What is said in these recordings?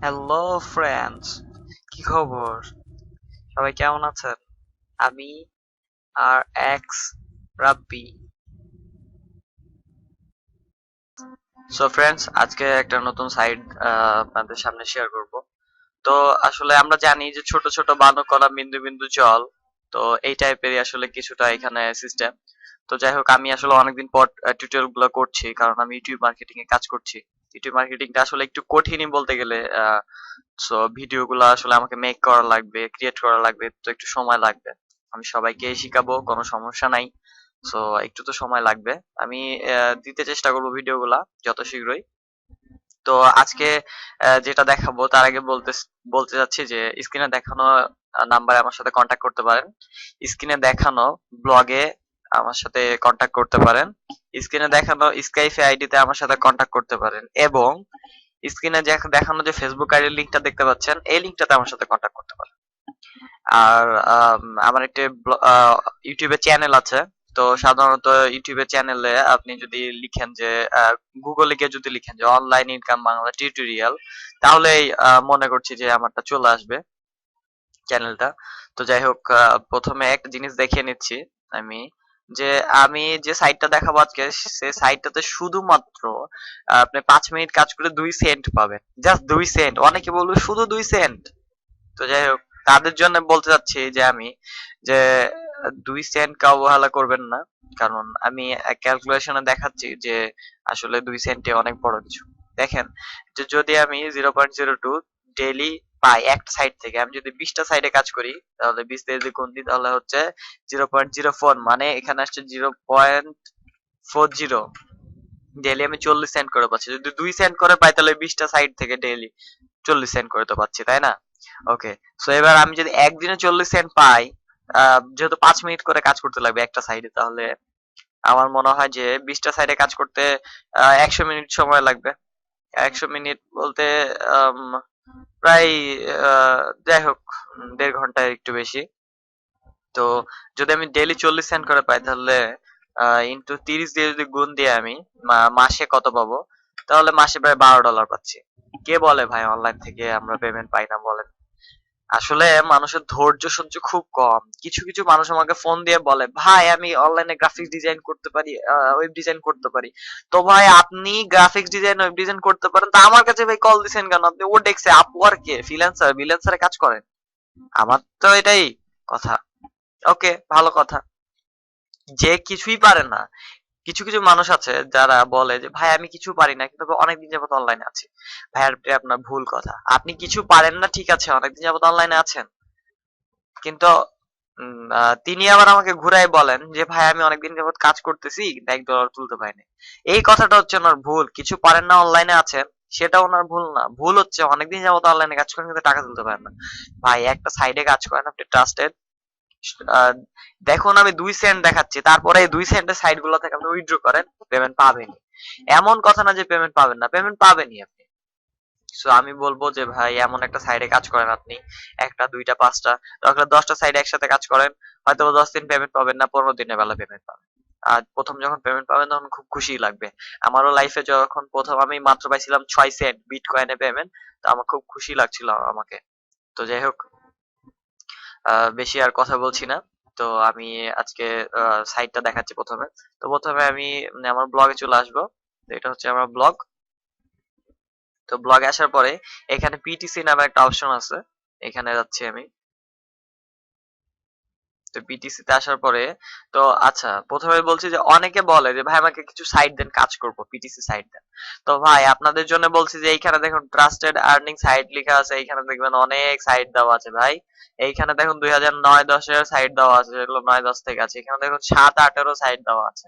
Hello friends, কি খবর? সবাই কেমন আছেন? আমি আর এক্স রাব্বি। সো ফ্রেন্ডস, আজকে একটা নতুন সাইট আপনাদের সামনে শেয়ার করব। তো আসলে আমরা জানি যে ছোট ছোট বালুকণা বিন্দু বিন্দু জল, তো এই টাইপেরই আসলে কিছুটা এখানে সিস্টেম। তো যাই হোক, আমি আসলে অনেকদিন পর টিউটোরিয়াল গুলো করছি, কারণ আমি ইউটিউব মার্কেটিং এ কাজ করছি। ইউটিউব মার্কেটিংটা আসলে একটু কঠিনই বলতে গেলে। সো ভিডিও গুলো আসলে আমাকে মেক করা লাগবে, ক্রিয়েট করা লাগবে, তো একটু সময় লাগবে। আমি সবাইকে শিখাবো, কোনো সমস্যা নাই। সো একটু তো সময় লাগবে। আমি দিতে চেষ্টা করবো ভিডিও গুলা যত শীঘ্রই। তো আজকে যেটা দেখাবো তার আগে বলতে চাচ্ছি যে স্ক্রিনে দেখানো নাম্বারে আমার সাথে কন্ট্যাক্ট করতে পারেন। স্ক্রিনে দেখানো ব্লগে আমার সাথে কন্ট্যাক্ট করতে পারেন। স্ক্রিনে দেখানো স্কাইপে আইডিতে আমার সাথে কন্ট্যাক্ট করতে পারেন, এবং স্ক্রিনে দেখানো যে ফেসবুক আইডির লিংকটা দেখতে পাচ্ছেন, এই লিংকটাতে আমার সাথে কন্ট্যাক্ট করতে পারেন। আর আমার একটা ইউটিউবে চ্যানেল আছে। তো সাধারণত ইউটিউবের চ্যানেলে আপনি যদি লিখেন যে গুগলে গিয়ে যদি লিখেন যে অনলাইন ইনকাম বাংলা টিউটোরিয়াল, তাহলেই মনে করছি যে আমারটা চলে আসবে চ্যানেলটা। তো যাই হোক, প্রথমে একটা জিনিস দেখিয়ে নিচ্ছি আমি, যে আমি যে সাইটটা দেখাবো আজকে, সে সাইটটাতে শুধুমাত্র আপনি 5 মিনিট কাজ করে 2 সেন্ট পাবেন। Just 2 cent. অনেকে বলবে শুধু 2 সেন্ট। তো যাই হোক, তাদের জন্য বলতে চাচ্ছি যে আমি, যে 2 সেন্টকে অবহেলা করবেন না। কারণ আমি ক্যালকুলেশনে দেখাচ্ছি যে আসলে 2 সেন্টে অনেক বড় কিছু। দেখেন, যে যদি আমি 0.02 ডেইলি পাই একটা সাইট থেকে, আমি যদি 20টা সাইডে কাজ করি, তাহলে 20 দিয়ে যদি গুণ দিই তাহলে হচ্ছে 0.04, মানে এখানে আসছে 0.40। ডেইলি আমি 40 সেন্ট করে পাচ্ছি। যদি 2 সেন্ট করে পাই তাহলে 20টা সাইট থেকে ডেইলি 40 সেন্ট করে তো পাচ্ছি, তাই না? ওকে। সো এবার আমি যদি একদিনে 40 সেন্ট পাই, যেহেতু 5 মিনিট করে কাজ করতে লাগবে একটা সাইডে, তাহলে আমার মনে হয় যে 20টা সাইডে কাজ করতে 100 মিনিট সময় লাগবে। 100 মিনিট বলতে আম, প্রায় যাই হোক, 1.5 ঘন্টায় একটু বেশি। তো যদি আমি ডেইলি 40 সেন্ট করে পাই, তাহলে ইন্টু 30 দিয়ে যদি গুণ দিয়ে আমি মাসে কত পাবো, তাহলে মাসে প্রায় $12 পাচ্ছি। কে বলে ভাই অনলাইন থেকে আমরা পেমেন্ট পাই না, বলেন? আসলে মানুষের ধৈর্য সহ্য খুব কম। কিছু কিছু মানুষ আমাকে ফোন দিয়ে বলে, ভাই আমি অনলাইনে গ্রাফিক্স ডিজাইন করতে পারি, ওয়েব ডিজাইন করতে পারি। তো ভাই আপনি গ্রাফিক্স ডিজাইন ওয়েব ডিজাইন করতে পারেন, তা আমার কাছে ভাই কল দিছেন কেন? আপনি ও ডেক্সে আপওয়ার্কে ফ্রিল্যান্সার বিল্যান্সারে কাজ করেন। আমার তো এটাই কথা। ওকে, ভালো কথা। যে কিছুই পারে না, কিছু কিছু মানুষ আছে যারা বলে যে ভাই আমি কিছু পারি না, কিন্তু অনেকদিন যাবত অনলাইনে আছি। ভাই এটা আপনার ভুল কথা। আপনি কিছু পারেন না, ঠিক আছে, অনেকদিন যাবত অনলাইনে আছেন, কিন্তু তিনি আবার আমাকে ঘুরাই বলেন যে ভাই আমি অনেকদিন যাবত কাজ করতেছি কিন্তু $1 তুলতে পারিনি। এই কথাটা হচ্ছে ওনার ভুল। কিছু পারেন না, অনলাইনে আছেন, সেটা ওনার ভুল না। ভুল হচ্ছে অনেকদিন যাবত অনলাইনে কাজ করেন কিন্তু টাকা তুলতে পারেন না। ভাই একটা সাইডে কাজ করেন, আপনি ট্রাস্টেড। দেখুন আমি 2 সেন্ট দেখাচ্ছি, তারপরে এই 2 সেন্টের সাইট গুলো থেকে আপনি উইথড্র করেন, পেমেন্ট পাবেনই। এমন কথা না যে পেমেন্ট পাবেন না, পেমেন্ট পাবেনই আপনি। সো আমি বলবো যে ভাই এমন একটা সাইডে কাজ করেন আপনি, একটা দুইটা পাঁচটা, দরকার 10টা সাইডে একসাথে কাজ করেন। হয়তো 10 দিন পেমেন্ট পাবেন না, 15 দিনের বেলা পেমেন্ট পাবেন। আর প্রথম যখন পেমেন্ট পাবেন তখন খুব খুশি লাগবে। আমারও লাইফে যখন প্রথম আমি মাত্র পাইছিলাম 6 সেন্ট বিটকয়েনে পেমেন্ট, তো আমার খুব খুশি লাগছিল আমাকে। তো যাই হোক, বেশি আর কথা বলছি না। তো আমি আজকে সাইটটা দেখাচ্ছি প্রথমে। তো প্রথমে আমি আমার ব্লগে চলে আসবো। তো এটা হচ্ছে আমার ব্লগ। তো ব্লগে আসার পরে এখানে পিটিসি নামে একটা অপশন আছে, এখানে যাচ্ছি আমি। তো পিটিসি তে আসার পরে, তো আচ্ছা, প্রথমে বলছি যে অনেকে বলে যে ভাই আমাকে কিছু সাইট দেন, কাজ করব, পিটিসি সাইট দেন। তো ভাই আপনাদের জন্য বলছি যে এইখানে দেখুন ট্রাস্টেড আর্নিং সাইট লেখা আছে, এইখানে দেখবেন অনেক সাইট দেওয়া আছে ভাই। এইখানে দেখুন 2009-10 এর সাইট দেওয়া আছে, যেগুলো 9-10 থেকে আছে। এখানে দেখুন 7-8 এরও সাইট দেওয়া আছে,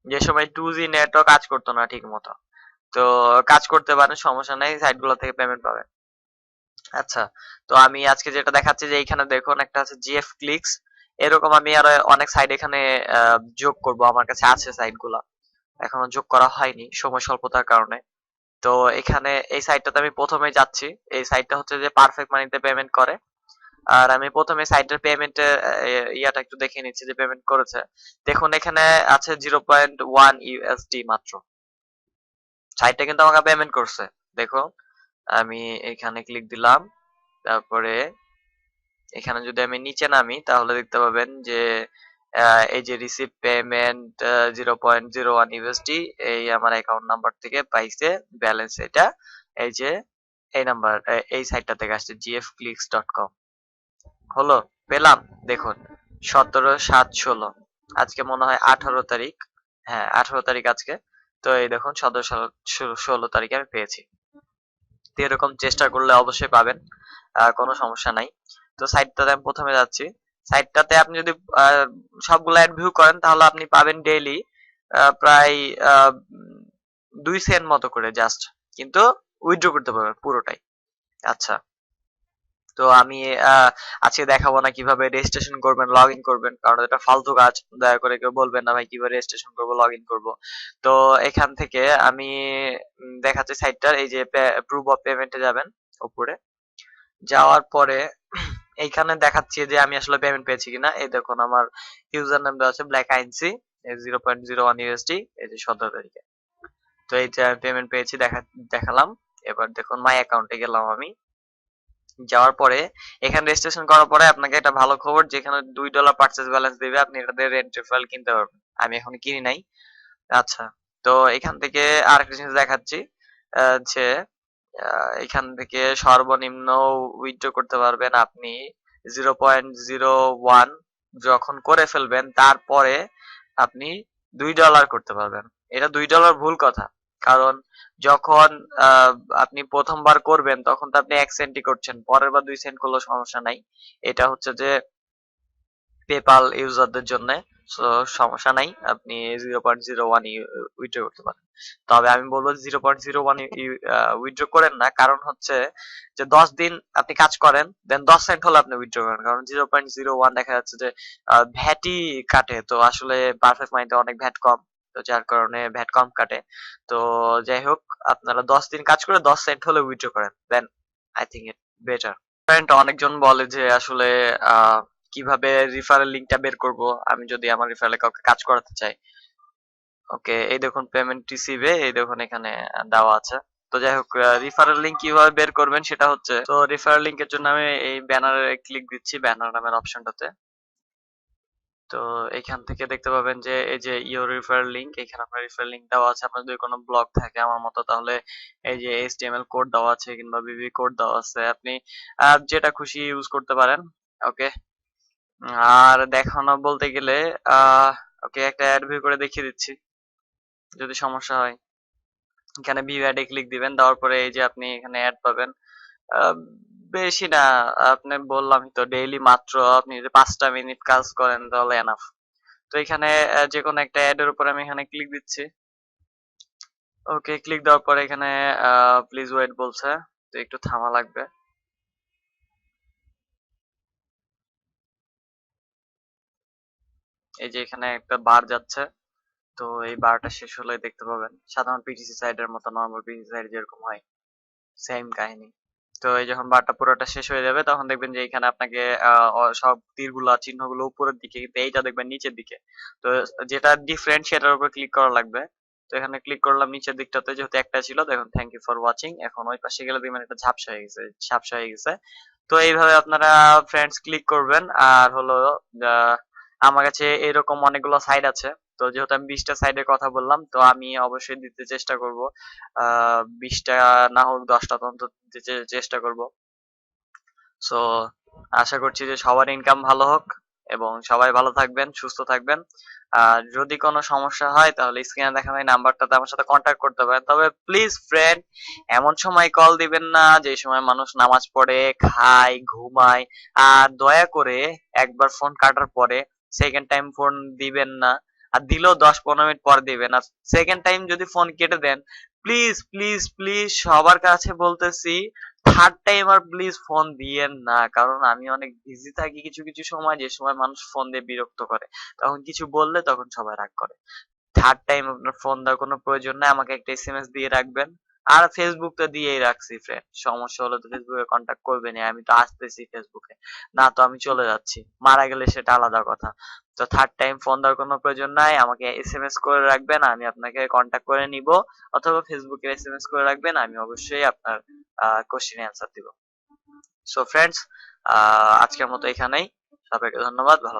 যে সময় 2G নেটও কাজ করতো না ঠিক মতো। তো কাজ করতে পারেন, সমস্যা নেই, সাইট গুলো থেকে পেমেন্ট পাবেন। আচ্ছা, তো আমি আজকে যেটা দেখাচ্ছি যে এইখানে দেখুন একটা আছে জিএফ ক্লিকস। এরকম আমি আরো অনেক সাইট এখানে যোগ করব, আমার কাছে আছে সাইট গুলা, এখনো যোগ করা হয়নি সময় স্বল্পতার কারণে। তো এখানে এই সাইটটাতে আমি প্রথমে যাচ্ছি। এই সাইটটা হচ্ছে যে পারফেক্ট মানিতে পেমেন্ট করে। আর আমি প্রথমে সাইটের পেমেন্টের ইয়াটা একটু দেখে নিচ্ছি যে পেমেন্ট করেছে। দেখুন এখানে আছে 0.1 USD মাত্র। সাইটটা কিন্তু আমাকে পেমেন্ট করছে, দেখুন। আমি এখানে ক্লিক দিলাম। তারপরে এখানে যদি আমি নিচে নামি তাহলে দেখতে পাবেন যে এই যে রিসিভ পেমেন্ট 0.01 ইউএসডি এই আমার অ্যাকাউন্ট নাম্বার থেকে পাইছে ব্যালেন্স এটা। এই যে এই নাম্বার এই সাইটটা থেকে আসছে gfclicks.com। হলো, পেলাম। দেখুন 17/7/16 আজকে মনে হয় 18 তারিখ। হ্যাঁ 18 তারিখ আজকে। তো এই দেখুন 17/16 তারিখে আমি পেয়েছি। তো এরকম চেষ্টা করলে অবশ্যই পাবেন, কোনো সমস্যা নাই। তো সাইটটাতে আমি প্রথমে যাচ্ছি। সাইটটাতে আপনি যদি আহ, সবগুলো অ্যাড ভিউ করেন তাহলে আপনি পাবেন ডেইলি প্রায় 2 সেন্ট মতো করে জাস্ট, কিন্তু উইথড্র করতে পারবেন পুরোটাই। আচ্ছা, তো আমি আজকে দেখাবো না কিভাবে রেজিস্ট্রেশন করবেন, লগ ইন করবেন, কারণ এটা ফালতু কাজ। দয়া করে কেউ বলবেন না ভাই কিভাবে রেজিস্ট্রেশন করবো, লগ ইন করবো। তো এখান থেকে আমি দেখাচ্ছি সাইটটার, এই যে প্রুফ অফ পেমেন্টে যাবেন উপরে। যাওয়ার পরে এইখানে দেখাচ্ছি যে আমি আসলে পেমেন্ট পেয়েছি কিনা। এই দেখুন আমার ইউজার নাম দেওয়া আছে ব্ল্যাক আইনসি 0.01 ইউএসডি, এই যে 17 তারিখে। তো এই যে আমি পেমেন্ট পেয়েছি দেখালাম। এবার দেখুন মাই অ্যাকাউন্টে গেলাম আমি। যাওয়ার পরে এখানে রেজিস্ট্রেশন করার পরে আপনাকে একটা ভালো খবর, যেখানে $2 পারচেজ ব্যালেন্স দিবে, আপনি এটা দিয়ে রেন্ট ফাইল কিনতে পারবেন। আমি এখন কিনি নাই। আচ্ছা, তো এখান থেকে আরেকটা জিনিস দেখাচ্ছি যে এখান থেকে সর্বনিম্ন উইথড্র করতে পারবেন আপনি 0.01 যখন করে ফেলবেন, তারপরে আপনি $2 করতে পারবেন। এটা $2 ভুল কথা, কারণ যখন আহ, আপনি প্রথমবার করবেন তখন তো আপনি 1 সেন্টই করছেন, পরের বার 2 সেন্ট করলেও সমস্যা নাই। এটা হচ্ছে যে পেপাল ইউজারদের জন্য, সো সমস্যা নাই, আপনি 0.01 উইথড্র করতে পারেন। তবে আমি বলবো 0.01 উইথড্র করেন না, কারণ হচ্ছে যে 10 দিন আপনি কাজ করেন, দেন 10 সেন্ট হলে আপনি উইথড্র করেন, কারণ 0.01 দেখা যাচ্ছে যে ভ্যাটই কাটে। তো আসলে পারফেক্ট মাইন্ডে অনেক ভ্যাট কম, তো যার কারণে ভ্যাট কম কাটে। তো যাই হোক, আপনারা 10 দিন কাজ করে 10 সেন্ট হলে উইথড্র করেন, then I think it better. অনেকজন বলে যে আসলে কিভাবে রিফারেল লিংকটা বের করব আমি যদি আমার রিফারেলে কাউকে কাজ করাতে চাই। ওকে, এই দেখুন পেমেন্ট রিসিভে এই দেখুন এখানে দেওয়া আছে। তো যাই হোক, রিফারেল লিংক কিভাবে বের করবেন সেটা হচ্ছে, তো রিফারেল লিংকের জন্য আমি এই ব্যানারে ক্লিক দিচ্ছি, ব্যানার নামের অপশনটাতে। তো এখান থেকে দেখতে পাবেন যে এই যে ইওর রিফারেল লিংক, এখানে আপনার রিফারেল লিংক দেওয়া আছে। আপনার যদি কোনো ব্লগ থাকে আমার মতো, তাহলে এই যে এইচটিএমএল কোড দেওয়া আছে কিংবা বিবি কোড দেওয়া আছে, আপনি যেটা খুশি ইউজ করতে পারেন। ওকে, আর দেখানো বলতে গেলে ওকে একটা অ্যাড ভিউ করে দেখিয়ে দিচ্ছি যদি সমস্যা হয়। এখানে ভিউ অ্যাডে ক্লিক দিবেন, দেওয়ার পরে এই যে আপনি এখানে অ্যাড পাবেন। আহ, বেশি না, আপনি বললাম তো ডেইলি মাত্র আপনি যদি 5টা মিনিট কাজ করেন তাহলে এনাফ। তো এখানে যে কোনো একটা অ্যাড এর উপর আমি এখানে ক্লিক দিচ্ছি। ওকে, ক্লিক দেওয়ার পরে এখানে প্লিজ ওয়েট বলছে, তো একটু থামা লাগবে। এই যে এখানে একটা বার যাচ্ছে, তো এই বারটা শেষ হলে দেখতে পাবেন সাধারণ পিটিসি সাইডের মতো, নর্মাল পিটিসি সাইড যেরকম হয় সেম কাহিনী। তো এই যখন বারটা পুরোটা শেষ হয়ে যাবে তখন দেখবেন যে এখানে আপনাকে সব তীরগুলা চিহ্নগুলো উপরের দিকে, কিন্তু এইটা দেখবেন নিচের দিকে। তো যেটা ডিফারেন্ট সেটার উপর ক্লিক করা লাগবে। তো এখানে ক্লিক করলাম নিচের দিকটাতে, যেহেতু একটা ছিল। দেখুন থ্যাংক ইউ ফর ওয়াচিং, এখন ওই পাশে গেলে দেখবেন এটা ঝাপসা হয়ে গেছে, ঝাপসা হয়ে গেছে। তো এইভাবে আপনারা ফ্রেন্ডস ক্লিক করবেন। আর হলো আহ, আমার কাছে এরকম অনেকগুলো সাইট আছে। তো যেহেতু আমি 20টা সাইডের কথা বললাম, তো আমি অবশ্যই দিতে চেষ্টা করব। 20টা না হোক 10টা তো অন্তত দিতে চেষ্টা করব। সো আশা করছি যে সবার ইনকাম ভালো হোক এবং সবাই ভালো থাকবেন, সুস্থ থাকবেন। আর যদি কোনো সমস্যা হয় তাহলে স্ক্রিনে দেখানো এই নাম্বারটাতে আমার সাথে কন্ট্যাক্ট করতে পারেন। তবে প্লিজ ফ্রেন্ড, এমন সময় কল দিবেন না যে সময় মানুষ নামাজ পড়ে, খায়, ঘুমায়। আর দয়া করে একবার ফোন কাটার পরে সেকেন্ড টাইম ফোন দিবেন না। আর দিলেও 10-15 মিনিট পর দিবেন। আর সেকেন্ড টাইম যদি ফোন কেটে দেন, প্লিজ প্লিজ প্লিজ সবার কাছে বলতেছি, থার্ড টাইম আর প্লিজ ফোন দিয়েন না, কারণ আমি অনেক বিজি থাকি কিছু কিছু সময়, যে সময় মানুষ ফোন দিয়ে বিরক্ত করে, তখন কিছু বললে তখন সবাই রাগ করে। থার্ড টাইম আপনার ফোন দেওয়ার কোনো প্রয়োজন নাই, আমাকে একটা এসএমএস দিয়ে রাখবেন। আর ফেসবুক তো দিয়েই রাখছি ফ্রেন্ড, সমস্যা হলে তো ফেসবুকে কন্ট্যাক্ট করবেনই, আমি তো আসতেছি ফেসবুকে, না তো আমি চলে যাচ্ছি, মারা গেলে সেটা আলাদা কথা। তো থার্ড টাইম ফোন দেওয়ার কোনো প্রয়োজন নাই, আমাকে এসএমএস করে রাখবেন, আমি আপনাকে কন্ট্যাক্ট করে নিব। অথবা ফেসবুকে এসএমএস করে রাখবেন, আমি অবশ্যই আপনার কোশ্চেন অ্যান্সার দিব। সো ফ্রেন্ডস, আজকের মতো এখানেই। সবাইকে ধন্যবাদ। ভালো